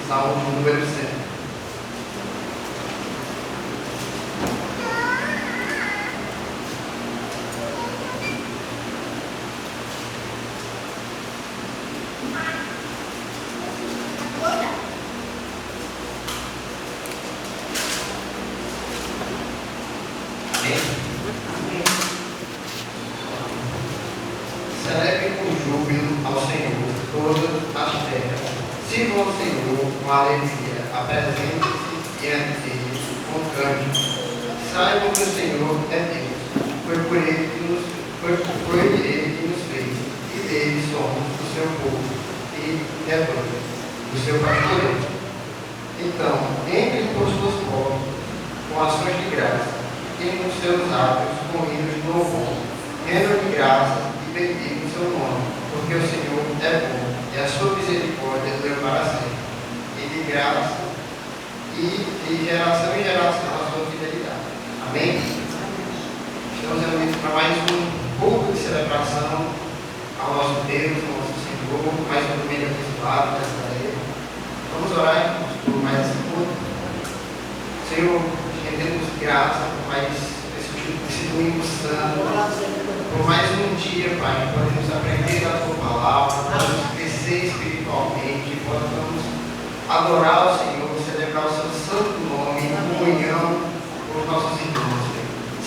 Salmo número 100. Celebre com júbilo ao Senhor todas as terras. Sirvam ao Senhor com alegria, apresente-se diante dele com cântico. Saibam que o Senhor é Deus, foi por ele que nos fez, e dele somos o seu povo e rebanho, do seu pastoreio. Então, entrem por suas portas com ações de graça, e nos seus átrios com hinos de louvor. Rendam de graça e bendigam o seu nome, porque o Senhor é bom, e a sua misericórdia dura para sempre, e de graça e de geração em geração a sua fidelidade. Amém? Estamos reunidos para mais um pouco de celebração ao nosso Deus, ao nosso Senhor, mais um domingo abençoado desta era. Vamos orar por mais esse culto. Senhor, rendemos graça por mais esse domingo santo, por mais um dia, Pai, podemos aprender a tua palavra, podemos crescer espiritualmente, podemos adorar o Senhor, celebrar o seu santo nome, em comunhão com os nossos irmãos.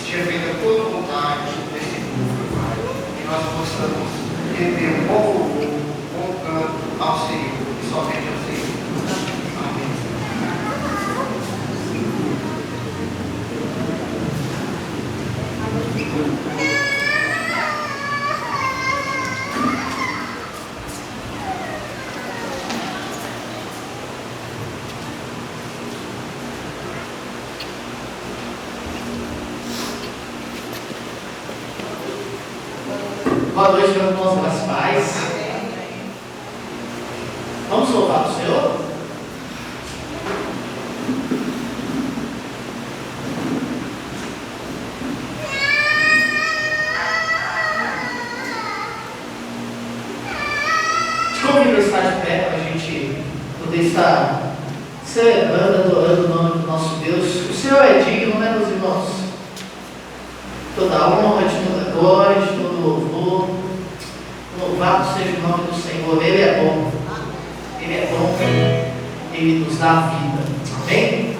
Seja feita a tua vontade nesse culto, Pai, que nós possamos render um bom louvor, um bom canto ao Senhor e somente ao Senhor. Amém. Boa noite, meus irmãos e pais. Vamos louvar o Senhor? Te convido a estar de pé para a gente poder estar celebrando, adorando o nome do nosso Deus. O Senhor é digno, né, meus irmãos? Toda honra, de toda glória, de todo louvor. Louvado seja o nome do Senhor. Ele é bom. Ele é bom. Ele nos dá vida. Amém?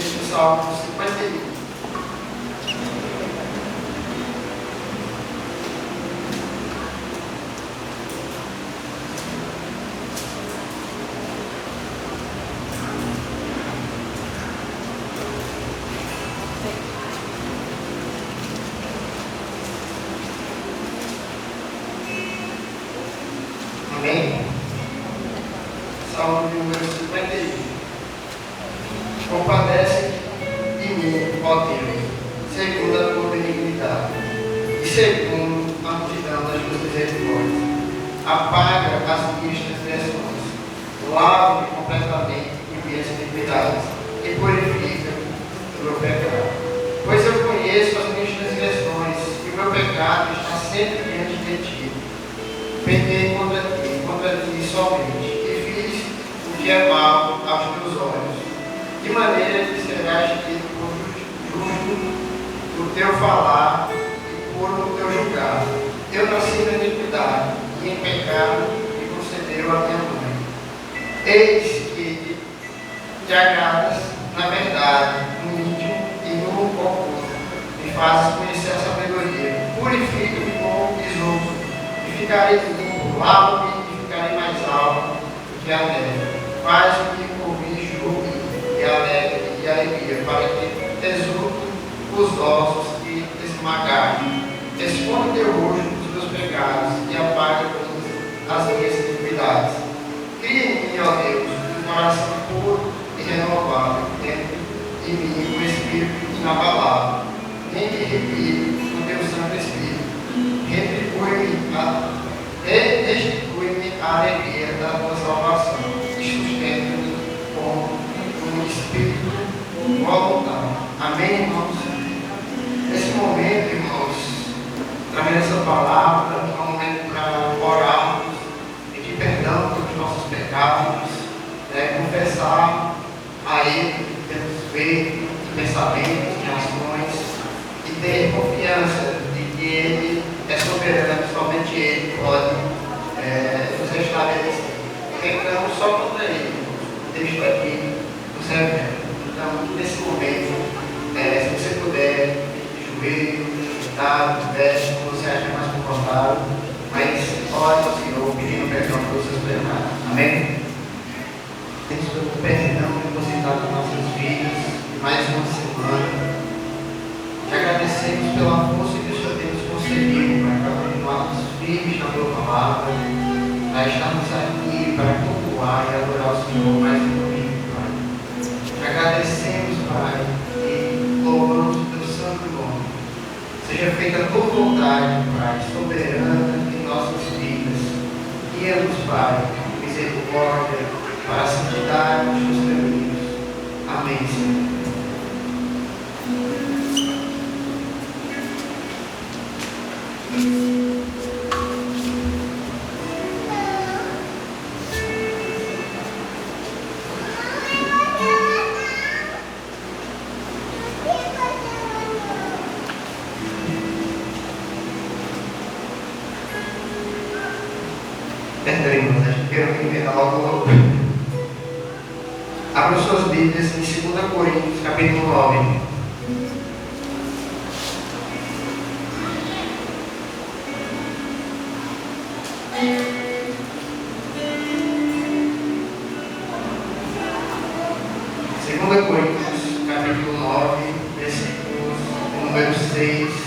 texto do Salmo 51. Amém? Salmo de número 51. Compadece de mim, ó Deus, segundo a tua benignidade e segundo a multidão das tuas misericórdias. Apaga as minhas transgressões, lava-me completamente de minhas iniquidades e purifica o meu pecado. Pois eu conheço as minhas transgressões e o meu pecado está sempre diante de ti. Pequei contra ti somente, e fiz o que é mal aos teus olhos, de maneira que serás tido por justo por teu falar e por o teu julgar. Eu nasci na iniquidade, e em pecado me concedeu a minha mãe. Eis que te agradas na verdade, no íntimo e no oculto, me fazes conhecer a sabedoria. Purifica-me com isopo, e ficarei limpo. Lava-me e ficarei mais alto do que a neve. Faz-me ouvir júbilo e alegria, para que exultem os ossos e esmagarem. Esconde teu rosto dos meus pecados e apaga todas as minhas iniquidades. Cria em mim, ó Deus, um coração puro e renovado dentro de mim, um espírito inabalável. Nem me repita no teu Santo Espírito. Restitui-me a alegria da tua salvação e sustenta-me com um espírito voluntário. Amém, irmãos? Nesse momento, irmãos, trazendo essa palavra, é um momento para orarmos, pedir perdão pelos nossos pecados, confessar a Ele o que temos feito, de pensamentos, de ações, e ter confiança de que Ele é soberano, somente Ele pode nos restabelecer. Pecamos só contra Ele. O texto aqui nos revela. Então, nesse momento, se você puder, de joelho, sentado, de pé, como você acha mais confortável, mas ore ao Senhor pedindo perdão pelos seus pecados. Amém? Temos pelo perdão depositado nas nossas vidas, mais uma semana. Te agradecemos pela força que o Senhor tem nos concedido para continuarmos firmes na tua palavra, para estarmos aqui, para cultuar e adorar o Senhor mais um domingo, Pai. Te agradecemos, Pai, e louvamos o teu santo nome. Seja feita a tua vontade, Pai, soberana em nossas vidas. Guia-nos, Pai, com misericórdia, para a santidade dos teus caminhos. Amém, Senhor. Perdão, irmãos, acho que eu quero inventar logo. Abra suas Bíblias em 2 Coríntios, capítulo 9. Segunda Coríntios, capítulo 9, versículos número 6.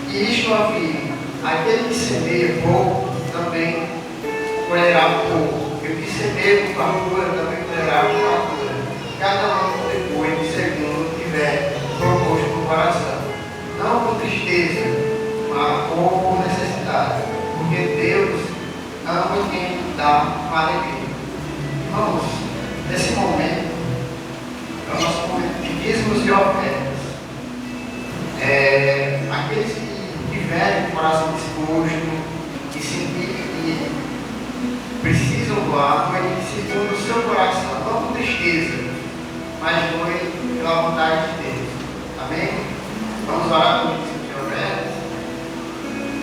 E isto afirma: aquele que semeia pouco também colherá pouco, e o que semeia com fartura também colherá com fartura. Cada um contribui segundo o que tiver proposto no coração, não com tristeza, mas com necessidade com alegria. Irmãos, nesse momento, é o nosso momento de dízimos e ofertas. Aqueles que tiverem o coração disposto e sentirem que precisam doar, doem segundo o seu coração, não com tristeza, mas doem pela vontade de Deus. Amém? Vamos orar com isso de ofertas.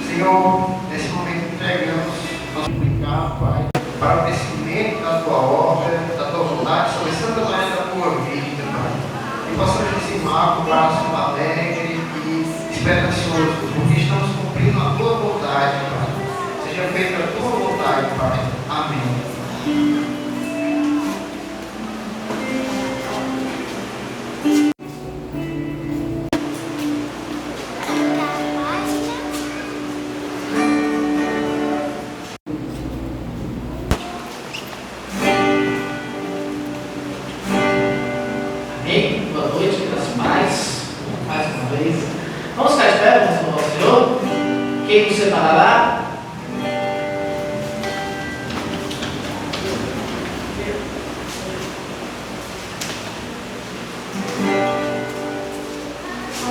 Senhor, nesse momento entregamos nosso pecado, Pai, para o crescimento da tua obra, da tua vontade, sobre Santa Maria da tua vida, Pai. Que possamos dizimar com o coração alegre e esperançoso, porque estamos cumprindo a tua vontade, Pai. Seja feita a tua vontade, Pai. Amém. Boa noite, graças mais uma vez. Vamos ficar de pé, vamos louvar o Senhor. Quem nos separará?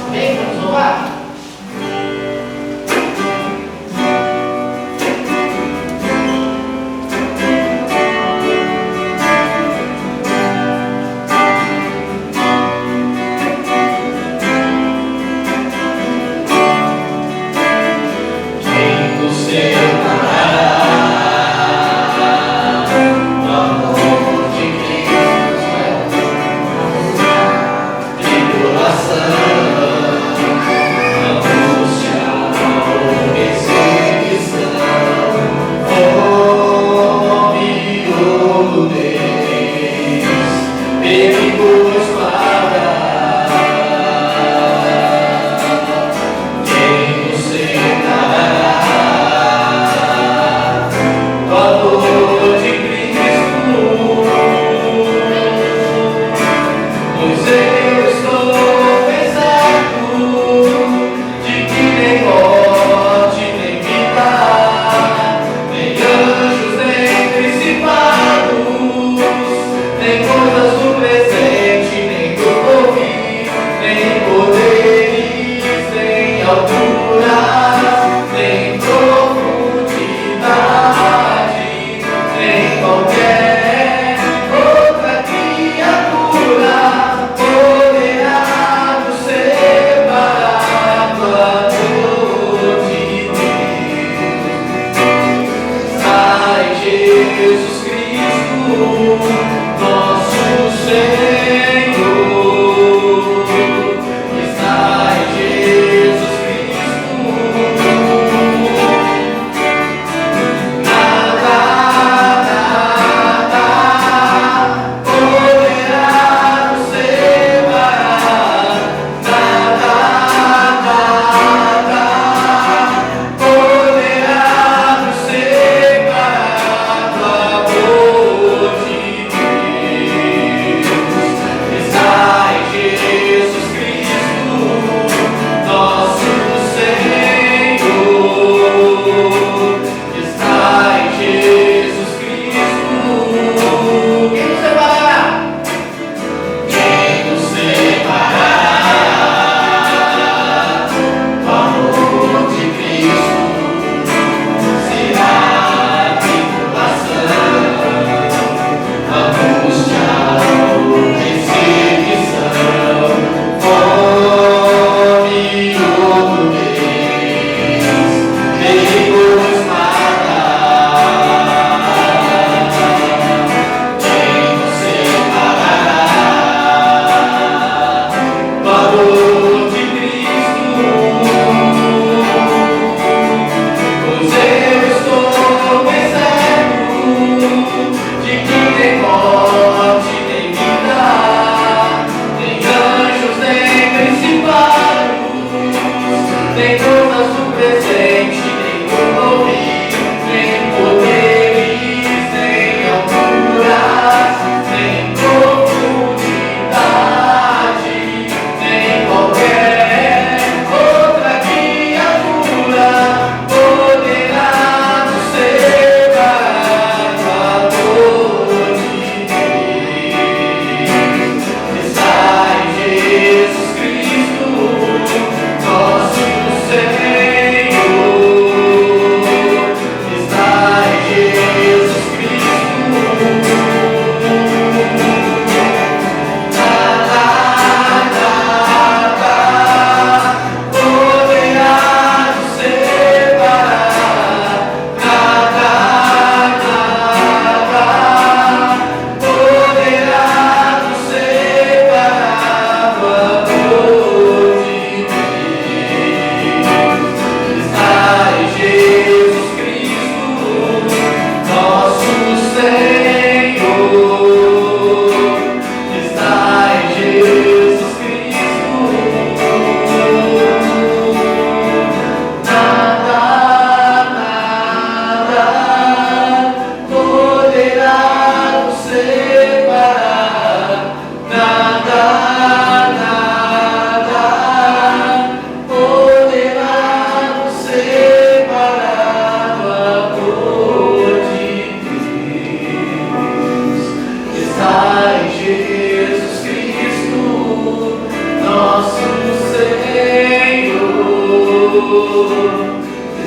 Amém? Vamos louvar?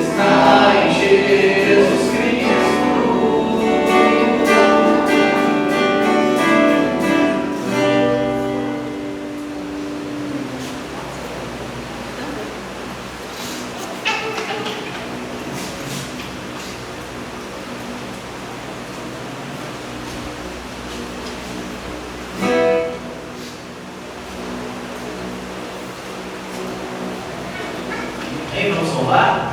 está em Jesus Cristo. Ei, vamos louvar?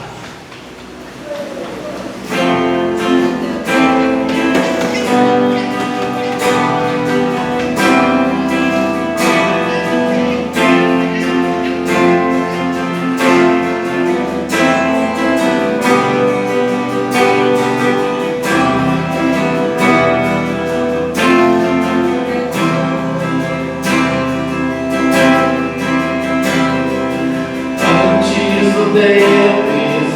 Antes do tempo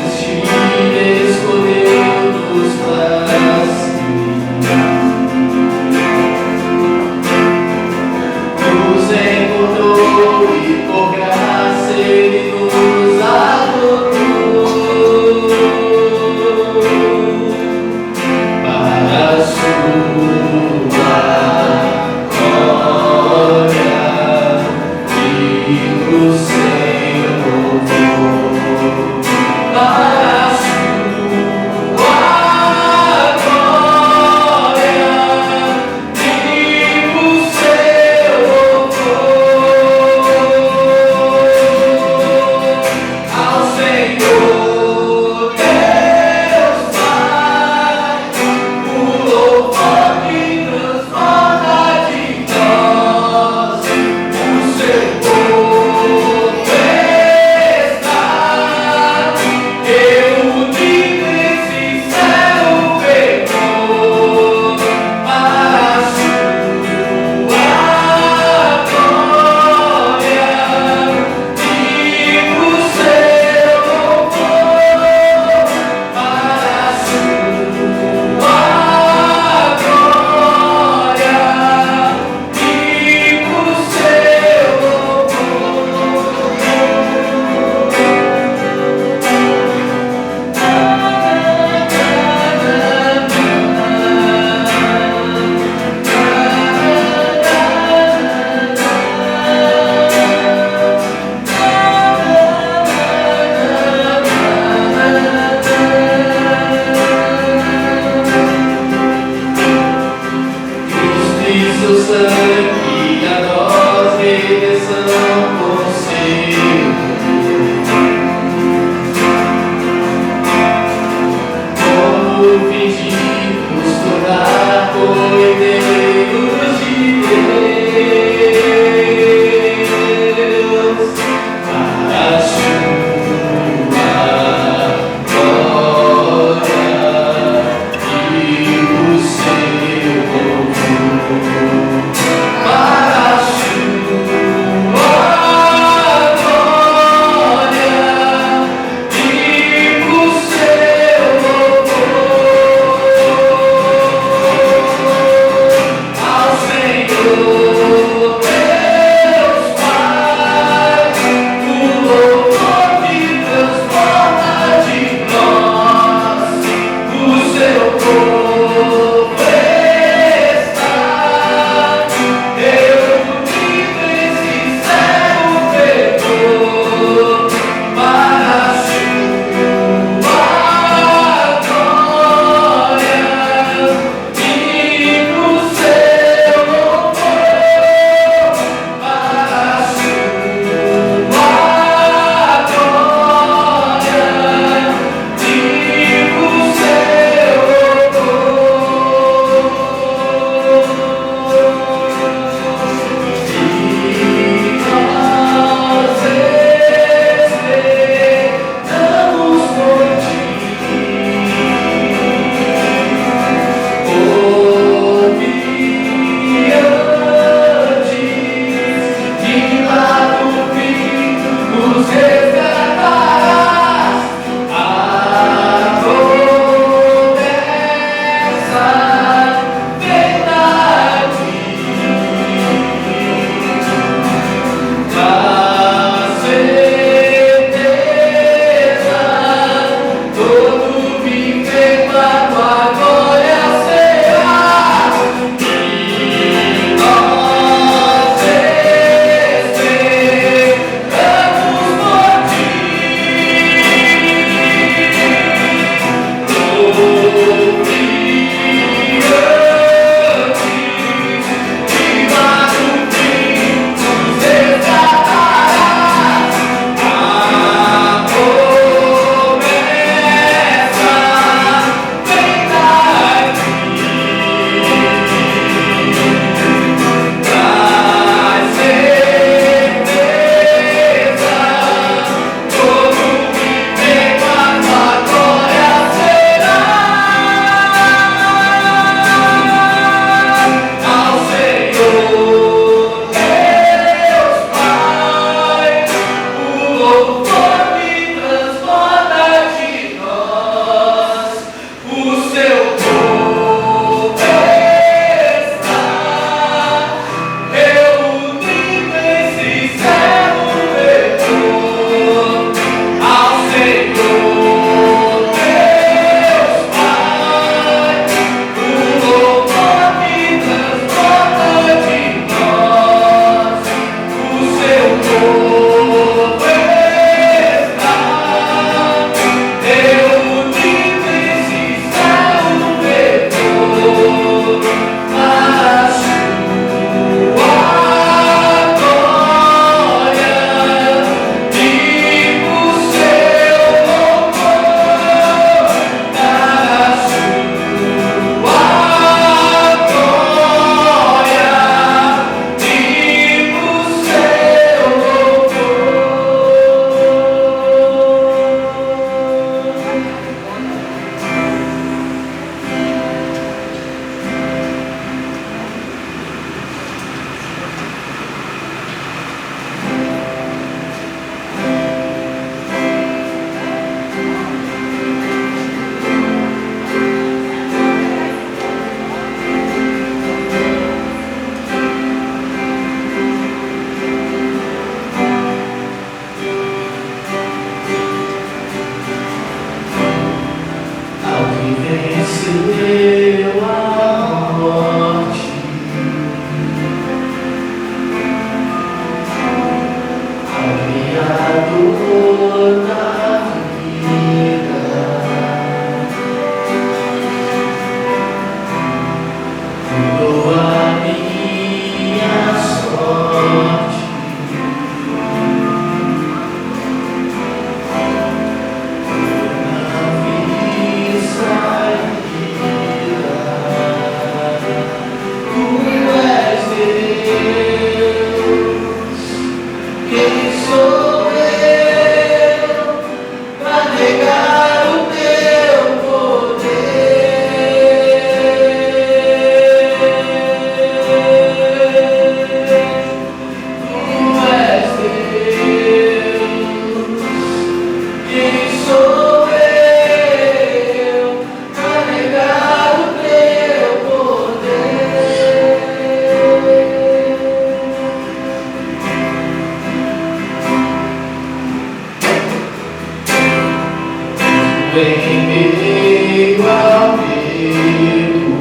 Vem meio ao medo,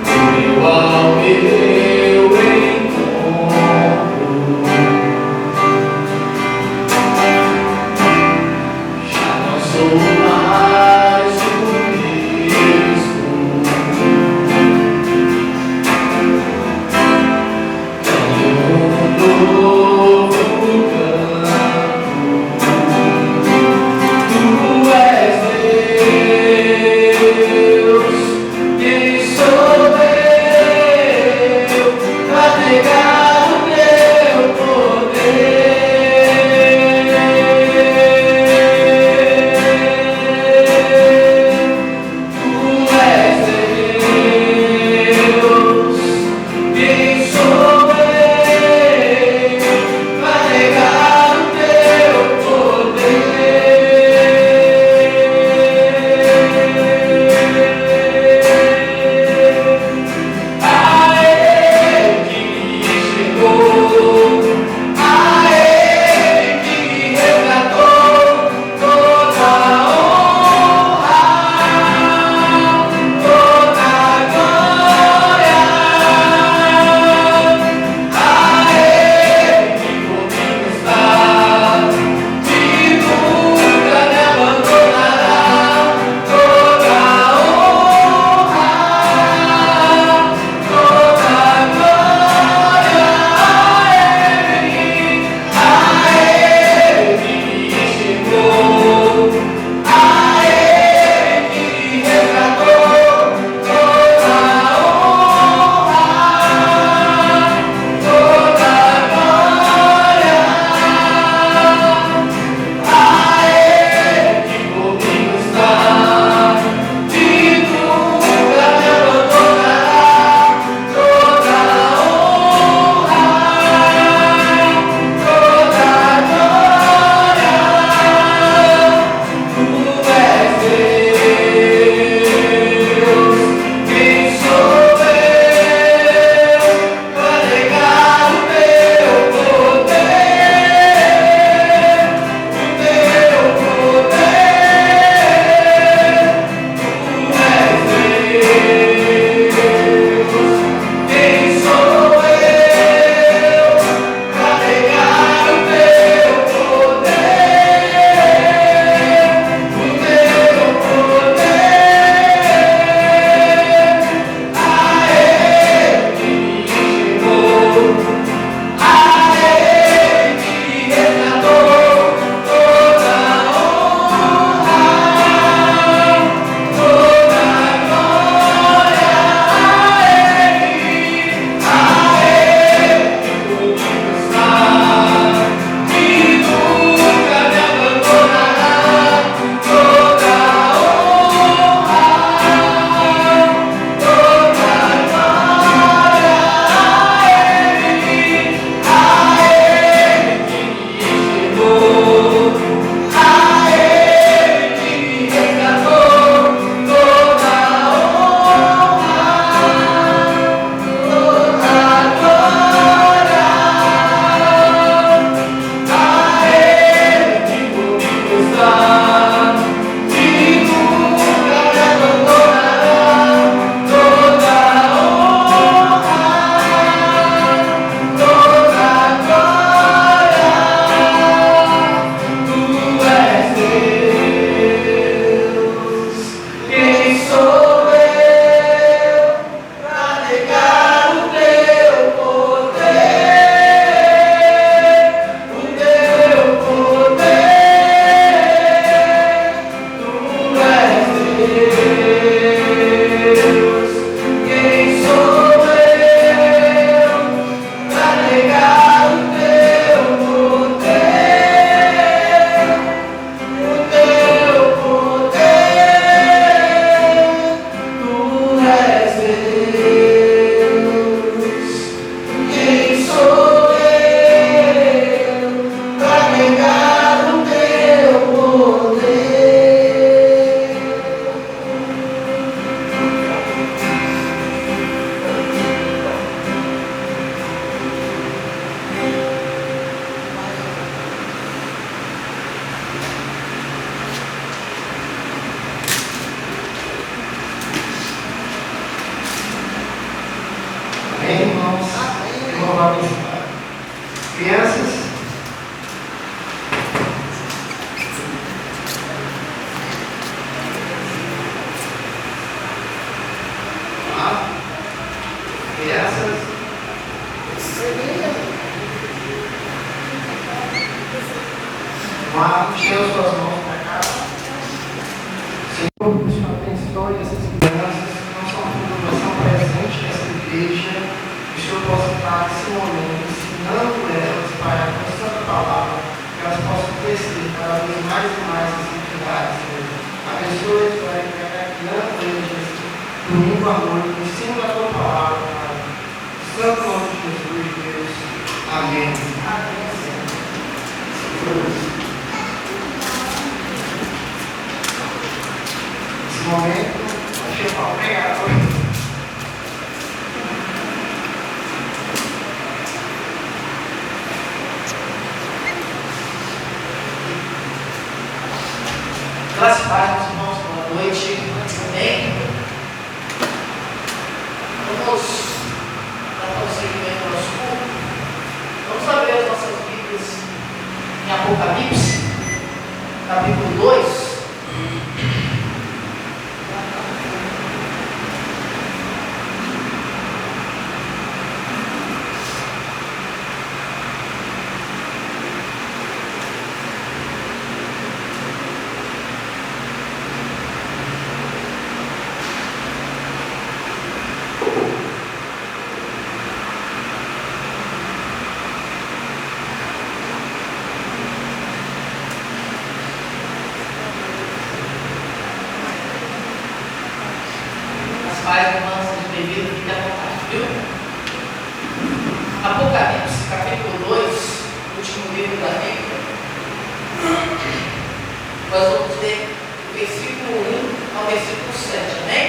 veio ao meu encontro. Já não sou mais o mesmo. Tenho um novo canto. Mas estenda suas mãos para cá. Senhor, o Senhor abençoe essas crianças que não são fundação presente nessa igreja. Que o Senhor possa estar nesse momento ensinando elas, Pai, a tua santa palavra, que elas possam crescer cada vez mais e mais as atividades, Senhor. Abençoe, Pai, que vai guiando eles domingo à noite, ensino da tua palavra, Pai. Santo nome de Jesus, Deus. Amém. Amém. Nesse momento, deixa eu falar pregador. Graças a Deus, meus irmãos, boa noite. Amém. Vamos dar prosseguimento ao nosso culto. Vamos abrir as nossas Bíblias em Apocalipse, capítulo 2. Pais, irmãs, sejam bem-vindos, fique à vontade, viu? Apocalipse, capítulo 2, último livro da Bíblia. Nós vamos ler do versículo 1 ao versículo 7, amém?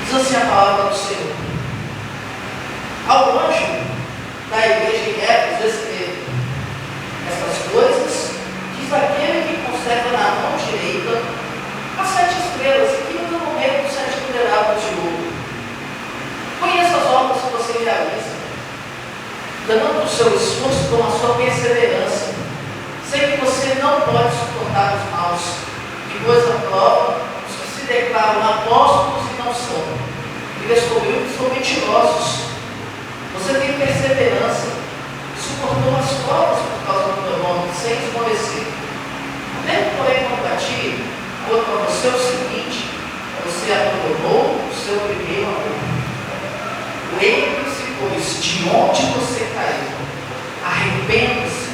Diz assim a palavra do Senhor. Ao anjo da igreja em Éfeso escreve: essas coisas diz aquele que conserva na mão direita as 7 estrelas e que no momento 7 candelabros de ouro. Conheça as obras que você realiza, dando o seu esforço com a sua perseverança. Sei que você não pode suportar os maus, que coisa prova os que se declaram apóstolos e não são, e descobriu que são mentirosos. Você tem perseverança, suportou as provas por causa do meu nome, sem esmorecer. Mesmo porém contra ti, contra você o seguinte: você abandonou o seu primeiro amor. Lembre-se, pois, de onde você caiu, arrependa-se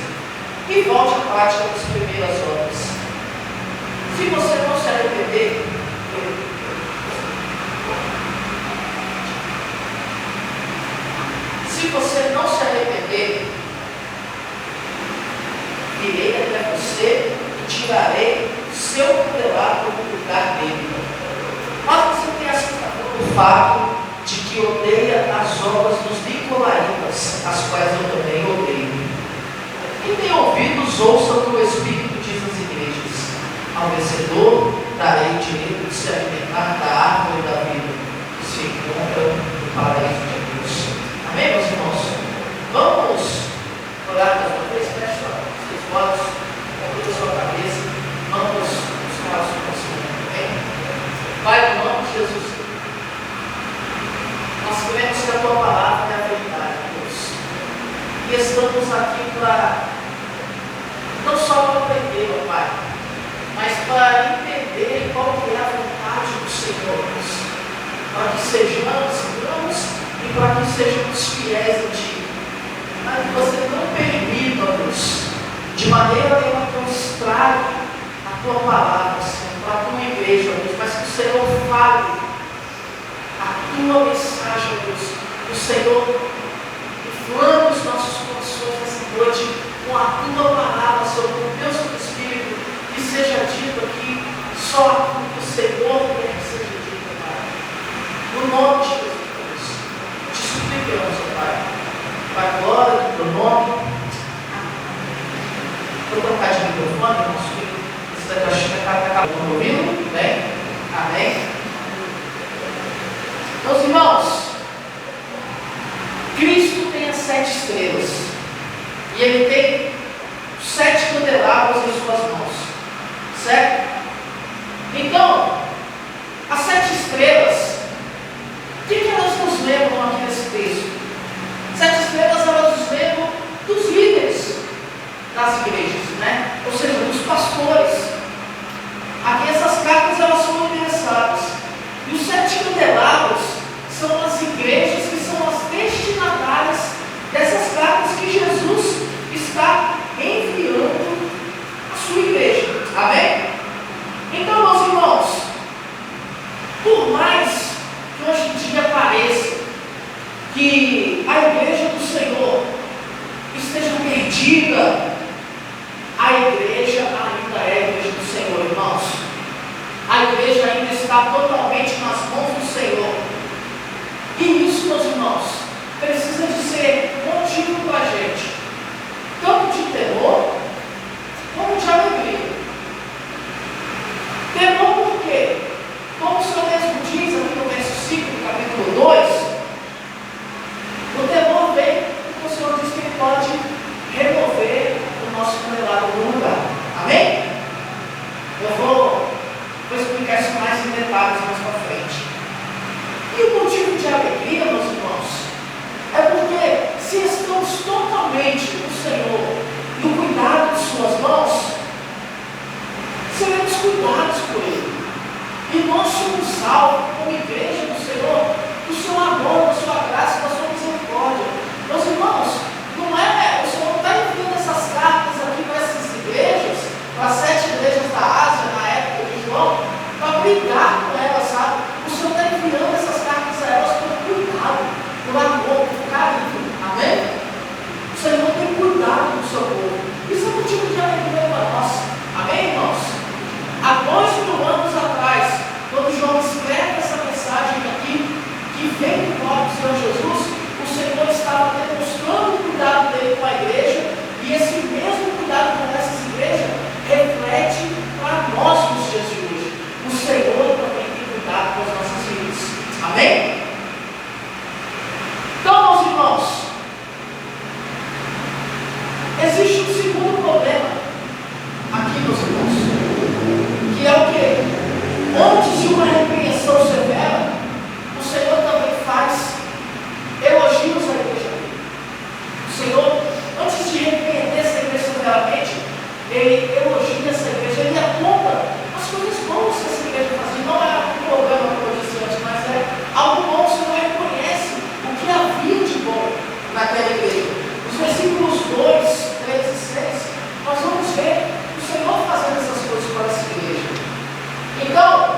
e volte à prática das primeiras obras. Se você não se arrepender, se você não se arrepender, virei até você e tirarei o seu candelabro do lugar dele. Mas você tem o fato de que odeia as obras dos nicolaítas, as quais eu também odeio. Quem tem ouvidos, ouça o que o Espírito diz às igrejas. Ao vencedor darei o direito de se alimentar da árvore da vida, que se encontra no paraíso de Deus. Amém, meus irmãos? Vamos orar mais uma vez, feche seus olhos, conduza a sua cabeça, vamos buscar o seu conhecimento, amém? Pai, no nome de Jesus, nós queremos que a tua palavra é a verdade, Deus. E estamos aqui para, não só para aprender, ó Pai, mas para entender qual que é a vontade do Senhor, Deus. Para que sejamos bons e para que sejamos fiéis a Ti. Mas que você não permita, Deus, de maneira nenhuma que eu estrague a Tua palavra, Senhor, para a Tua igreja, Deus, mas que o Senhor fale a Tua mensagem, Deus, que o Senhor inflame os nossos corações nessa noite com a Tua palavra, Senhor, com o Teu Santo Espírito, que seja dito aqui só aquilo que o Senhor quer que seja dito, Pai. No nome de Jesus, te suplicamos, Pai, para a glória do Teu nome. Vou trocar de microfone, irmãos, que esse daqui está acabando ouvindo, né? Amém? Meus irmãos, Cristo tem as 7 estrelas e Ele tem 7 candelabros em suas mãos, certo? Então, as 7 estrelas hoje em dia pareça que a igreja do Senhor esteja perdida, a igreja ainda é a igreja do Senhor, irmãos. A igreja ainda está totalmente nas mãos do Senhor. E isso, meus irmãos, precisa de ser motivo para a gente, tanto de temor, como de alegria. Temor por quê? Como o Senhor mesmo diz aqui no verso 5 do capítulo 2, o temor vem porque o Senhor diz que Ele pode remover o nosso candelabro do lugar. Amém? Eu vou explicar isso mais em detalhes mais para frente. E o motivo de alegria, meus irmãos, é porque se estamos totalmente no Senhor, no cuidado de suas mãos, seremos cuidados por Ele. E nós somos salvos como igreja do Senhor, do seu amor, da sua graça, da sua misericórdia. Meus irmãos, não é, o Senhor não está enviando essas cartas aqui para essas igrejas, para as 7 igrejas da Ásia, na época de João, para brigar com elas, sabe? O Senhor está enviando essas cartas a elas por cuidado, por amor, por carinho. Amém? O Senhor tem cuidado do seu povo. Isso é motivo de alegria para nós. Amém, irmãos? Há 2.000 anos atrás, quando João escreve essa mensagem aqui, que vem do próprio Senhor Jesus, o Senhor estava demonstrando o cuidado dele com a igreja, e esse mesmo cuidado com essas igrejas reflete para nós nos dias de hoje. O Senhor também tem cuidado com as nossas vidas. Amém? Então, meus irmãos, existe um segundo problema aqui, meus irmãos, que é o que? Antes de uma repreensão severa, o Senhor também faz elogios à igreja dele. O Senhor, antes de repreender essa igreja severamente, Ele elogia essa igreja, Ele aponta as coisas boas que essa igreja fazia. Não é um problema, como eu disse antes, mas é algo bom. O Senhor reconhece o que havia de bom naquela igreja. Os versículos 2, 3 e 6, nós vamos ver o Senhor fazendo essas coisas para essa igreja. Então,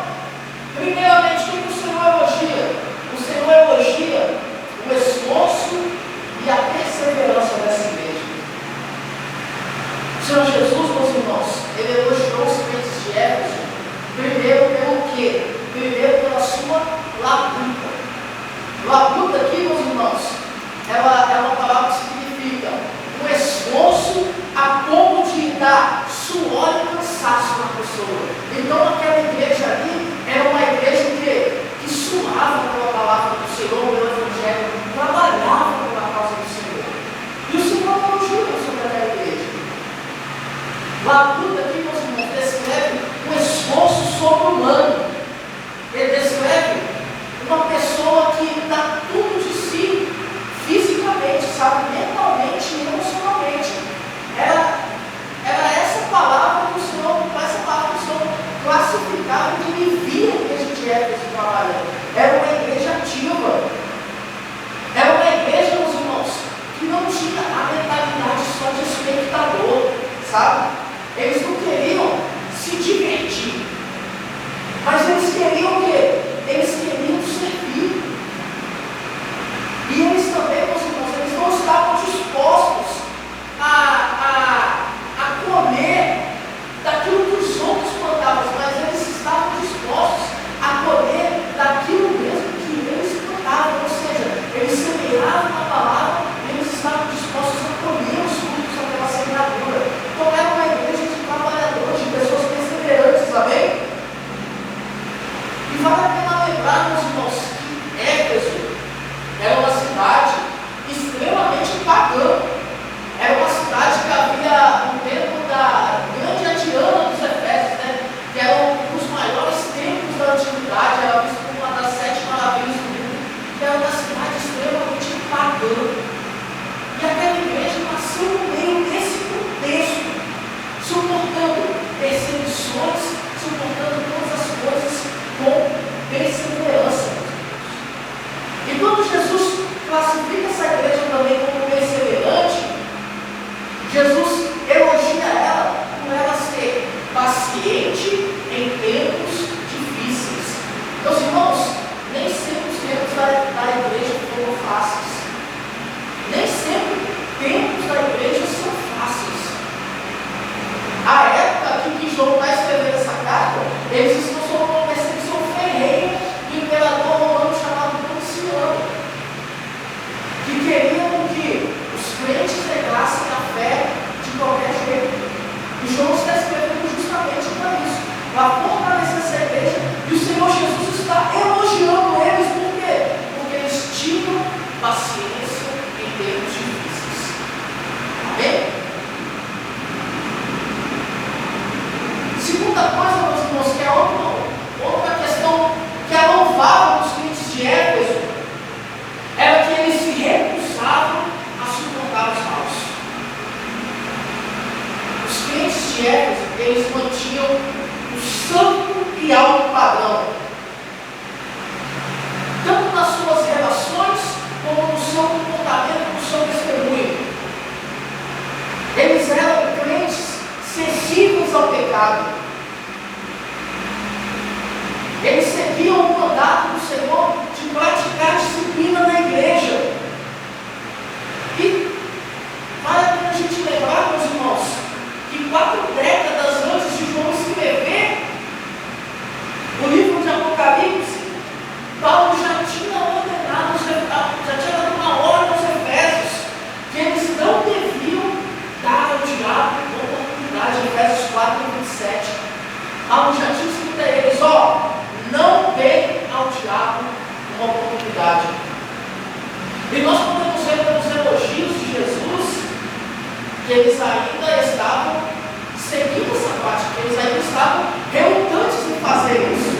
primeiramente, o que o Senhor elogia? O Senhor elogia o esforço e a perseverança dessa igreja. O Senhor Jesus, meus irmãos, Ele elogiou os crentes de Éfeso, primeiro pelo quê? Primeiro pela sua labuta. Labuta aqui, meus irmãos, ela é uma palavra que significa um esforço a ponto de dar suor e cansaço na pessoa. Então aquela igreja ali era uma igreja que suava pela palavra do Senhor, pelo Evangelho, trabalhava pela causa do Senhor. E o Senhor elogia sobre aquela igreja. Labuta aqui, meus irmãos, descreve um esforço sobre-humano. Ele descreve uma pessoa que dá tudo de si fisicamente, sabe, mentalmente e emocionalmente. Era essa palavra que o Senhor classificava que ele via a igreja de Éfeso trabalhando. Era uma igreja ativa. Era uma igreja, meus irmãos, que não tinha a mentalidade só de espectador, sabe? Eles não queriam se divertir, mas eles queriam o quê? Eles queriam servir. E eles também, meus irmãos, eles não estavam dispostos a comer daquilo que os outros plantavam, mas eles estavam dispostos a comer daquilo Eles estão sob uma perseguição ferrenha do imperador romano chamado Domiciano, que queriam que os crentes negassem a fé de qualquer jeito. E João está escrevendo justamente para isso, para fortalecer essa igreja. E o Senhor Jesus está elogiando eles, por quê? Porque eles tinham paciência em tempos difíceis. Amém? Segunda coisa, meus irmãos, que é outra questão que é louvável dos crentes de Éfeso, era que eles se recusavam a suportar os maus. Os crentes de Éfeso, eles mantinham o santo e alto padrão, tanto nas suas relações, como no seu comportamento, no seu testemunho. Eles eram crentes sensíveis ao pecado. Eles seguiam o mandato do Senhor de praticar disciplina na igreja. E vale a pena a gente lembrar, meus irmãos, que 4 décadas antes de João escrever o livro de Apocalipse, Paulo já tinha ordenado, já tinha dado uma ordem aos Efésios, que eles não deviam dar ao diabo uma oportunidade. Efésios 4, 27. Paulo já tinha escrito a eles: não deem ao diabo uma oportunidade. E nós podemos ver pelos elogios de Jesus que eles ainda estavam seguindo essa prática, eles ainda estavam relutantes em fazer isso,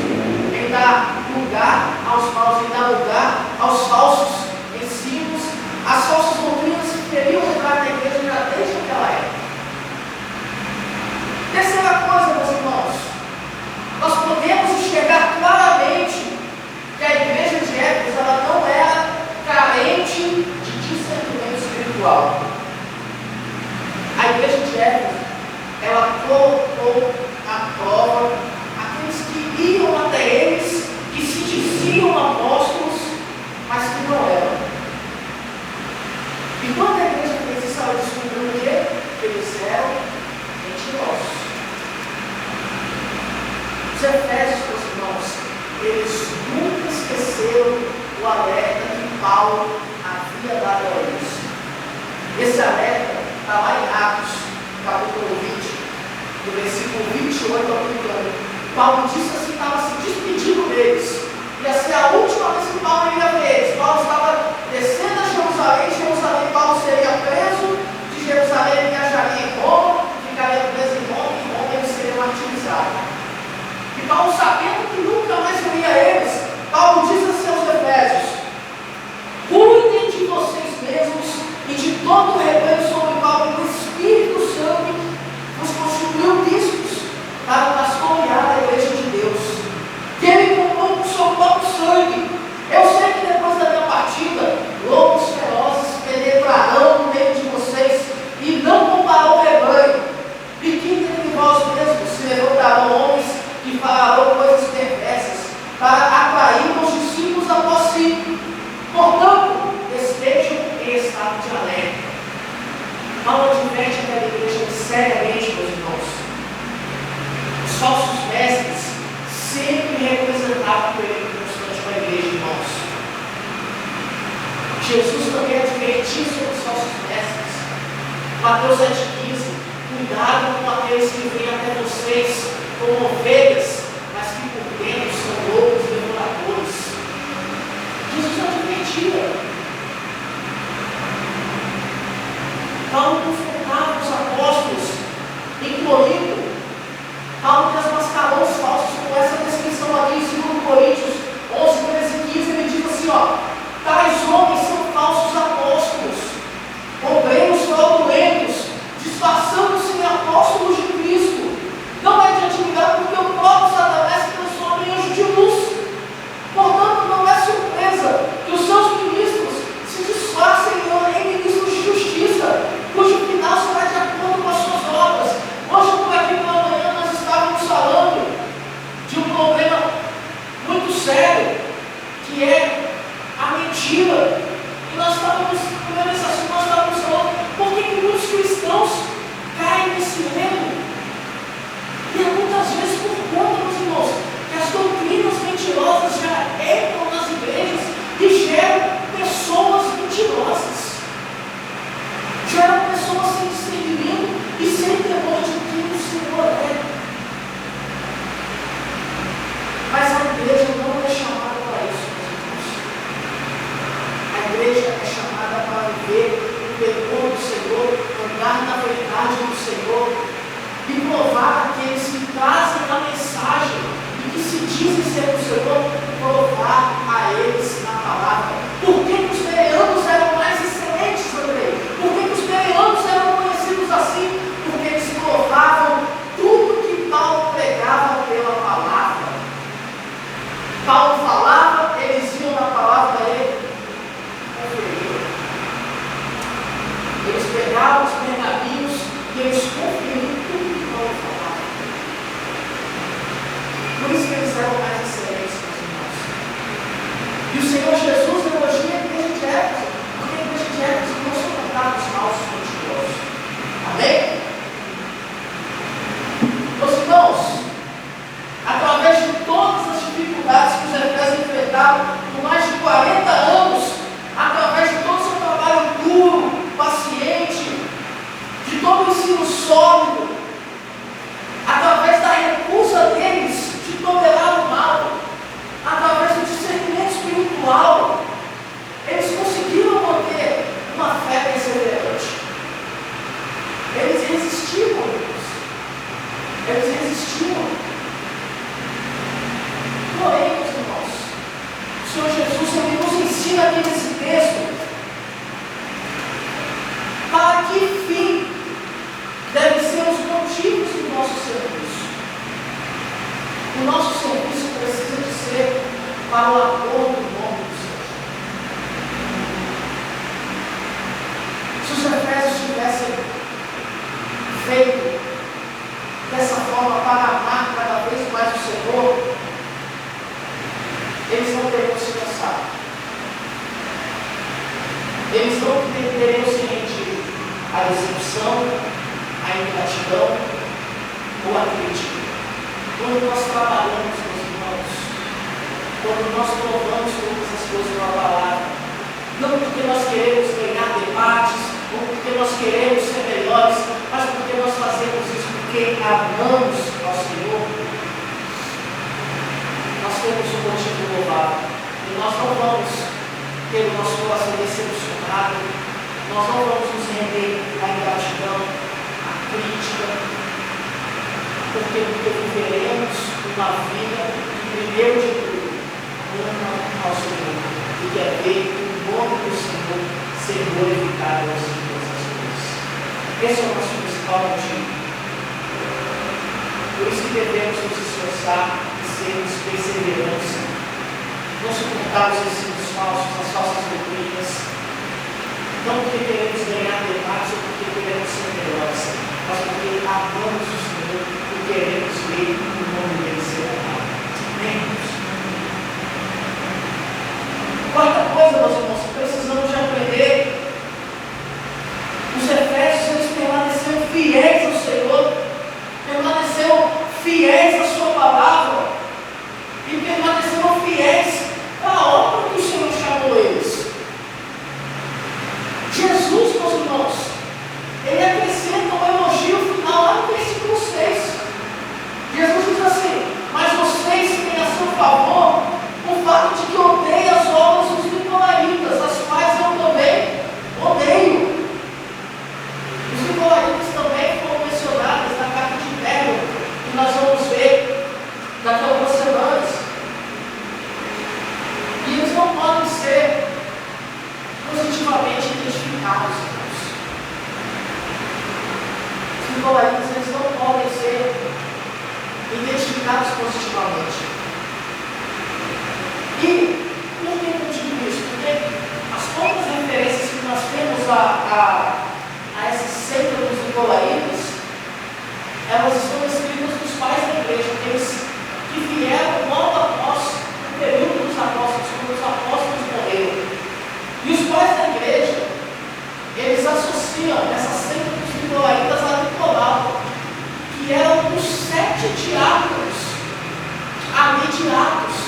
em dar lugar aos maus, em dar lugar aos falsos ensinos, às falsas doutrinas que queriam entrar na igreja já desde aquela época. Terceira coisa, meus irmãos, nós podemos enxergar claramente que a igreja de Éfeso ela não era carente de discernimento espiritual. A igreja de Éfeso, ela colocou à prova aqueles que iam até eles, que se diziam apóstolos, mas que não eram. E quando a igreja fez isso, ela descobriu o quê? Que eles eram mentirosos. Os Efésios, meus irmãos, eles nunca esqueceram o alerta que Paulo havia dado a eles. Esse alerta está lá em Atos, capítulo 20, do versículo 28 ao 30. Paulo disse assim, estava se despedindo deles. Ia ser a última vez que Paulo iria ver eles. Paulo estava descendo a Jerusalém, Paulo seria preso, de Jerusalém ele viajaria em Roma, ficaria preso em Roma, e em Roma ele seria martirizado. E Paulo, sabendo que nunca mais veria eles, Paulo diz assim aos Efésios: cuidem de vocês mesmos e de todo o rebanho sobre o qual o Espírito Santo nos constituiu bispos para pastorear a igreja de Deus, que Ele comprou com o seu próprio sangue. Eu sei que depois da minha partida, lobos ferozes penetrarão no meio de vocês e não pouparão o rebanho, e que entre vós mesmos se levantarão homens que falarão coisas perversas para atrair os discípulos após si. Portanto, estejam em estado de alerta. Paulo adverte aquela igreja seriamente, meus irmãos. Os falsos mestres sempre representavam o perigo constante para a igreja, irmãos. Jesus também advertiu sobre os falsos mestres. Mateus 7,15: cuidado com aqueles que vêm até vocês como ovelhas, mas que por dentro são lobos devoradores. Jesus advertia. Paulo confrontava os apóstolos em Corinto. Paulo desmascarou os falsos com essa descrição aqui em 2 Coríntios 11, 13 e 15. Ele diz assim: tais homens são falsos apóstolos, obreiros fraudulentos, disfarçando-se em apóstolos de Cristo. Não é de admirar porque o próprio Satanás se transforma em anjo de luz. Portanto, não é surpresa que os seus ministros se disfarcem em ministros de justiça, cujo final será de acordo com as suas obras. Hoje, por aqui pela manhã, nós estávamos falando de um problema muito sério, que é a mentira. E nós estávamos, primeiro esse assunto, nós estávamos falando por que muitos cristãos caem nesse erro. E é muitas vezes por conta, meus irmãos, religiosas já entram nas igrejas e geram pessoas mentirosas. Geram pessoas sem discernimento e sem temor de quem o Senhor é. Mas a igreja não é chamada para isso, meus irmãos. A igreja é chamada para viver o temor do Senhor, andar na verdade do Senhor e provar aqueles que trazem a mensagem e que se dizem ser do Senhor, provar a eles na palavra. Por que os bereanos eram mais excelentes, Andrei? Por que os bereanos eram conhecidos assim? Porque eles provavam tudo que Paulo pregava pela palavra. Paulo falava, eles iam na palavra dele, conferiam. Eles pegavam os pergaminhos e eles conferiam tudo que Paulo falava. Por isso que eles eram mais excelentes, meus irmãos. E o Senhor Jesus elogia a igreja de Éfeso, porque a igreja de Éfeso não suportava os falsos religiosos. Amém? Meus irmãos, através de todas as dificuldades que os efésios enfrentaram por mais de 40 anos, através de todo o seu trabalho duro, paciente, de todo o ensino sólido, através da recusa deles de tolerar o mal, através do discernimento espiritual, eles conseguiram manter uma fé perseverante. Eles resistiram, irmãos. Eles resistiram. Porém, meus irmãos, o Senhor Jesus também nos ensina aqui nesse texto para que fim devem ser os motivos do nosso serviço. O nosso serviço precisa de ser para o amor do nome do Senhor. Se os efésios tivessem feito dessa forma para amar cada vez mais o Senhor, eles não teriam se cansado. Eles não teriam se rendido à decepção, à ingratidão ou à crítica. Quando nós trabalhamos, meus irmãos, quando nós provamos todas as coisas na palavra, não porque nós queremos ganhar debates, ou porque nós queremos ser melhores, mas porque nós fazemos isso porque amamos ao Senhor, nós temos um motivo louvável. E nós não vamos ter o nosso coração decepcionado, nós não vamos nos render à ingratidão, à crítica, porque viveremos uma vida que, primeiro de tudo, ama ao Senhor e quer ver o nome do Senhor ser glorificado em todas as coisas. Esse é o nosso principal motivo. Por isso que devemos nos esforçar e sermos perseverantes, não suportar os ensinos falsos, as falsas doutrinas, não porque queremos ganhar debates ou porque queremos ser melhores, mas porque amamos o Senhor e queremos ver o nome dele ser honrado. Amém? Quarta coisa, meus irmãos, precisamos de aprender. Os efésios, eles permaneceram fiéis ao Senhor, permaneceram fiéis à sua palavra e permaneceram fiéis à obra que o Senhor chamou eles. Jesus, meus irmãos, ele acrescenta um elogio final lá no versículo 6. Jesus diz assim: mas vocês têm a seu favor o fato de que odeiem as obras dos nicolaítas, as quais eu também odeio. Os nicolaítas também foram mencionados na carta de Pedro, que nós vamos ver daqui a algumas semanas. E eles não podem ser positivamente identificados. Os nicolaítas, eles não podem ser identificados positivamente. E por que eu digo isso? Porque as poucas referências que nós temos a essa seita dos nicolaítas, elas estão escritas dos pais da igreja, aqueles que vieram logo após o período dos apóstolos, quando os apóstolos morreram. E os pais da igreja, eles associam essa seita dos nicolaítas a Nicolau, que eram os 7 diáconos ali de Atos,